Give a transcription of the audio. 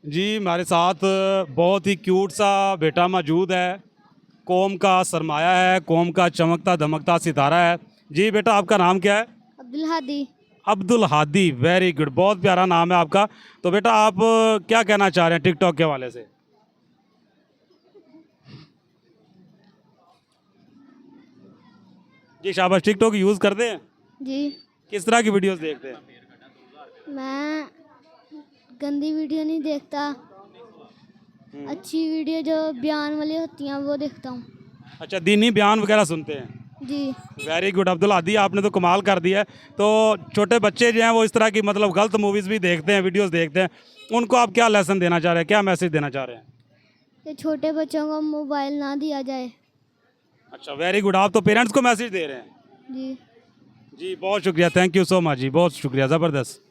जी हमारे साथ बहुत ही क्यूट सा बेटा मौजूद है, कौम का सरमाया है, कौम का चमकता धमकता सितारा है। जी बेटा आपका नाम क्या है? अब्दुल हादी। अब्दुल हादी, वेरी गुड, बहुत प्यारा नाम है आपका। तो बेटा आप क्या कहना चाह रहे हैं टिकटॉक के हवाले से? जी शाबाश, टिकटॉक यूज़ करते हैं? जी किस तरह की वीडियोस देखते हैं? मैं गंदी वीडियो नहीं देखता, अच्छी वीडियो जो बयान वाली होती हैं वो देखता हूँ। अच्छा, दीनी बयान वगैरह सुनते हैं? जी वेरी गुड अब्दुल हादी, आपने तो कमाल कर दिया है। तो छोटे बच्चे जो हैं वो इस तरह की मतलब गलत मूवीज़ भी देखते हैं, वीडियोस देखते हैं, उनको आप क्या लेसन देना चाह रहे हैं, क्या मैसेज देना चाह रहे हैं? कि छोटे बच्चों को मोबाइल ना दिया जाए। अच्छा वेरी गुड, आप तो पेरेंट्स को मैसेज दे रहे हैं। जी जी बहुत शुक्रिया, थैंक यू सो मच जी, बहुत शुक्रिया, ज़बरदस्त।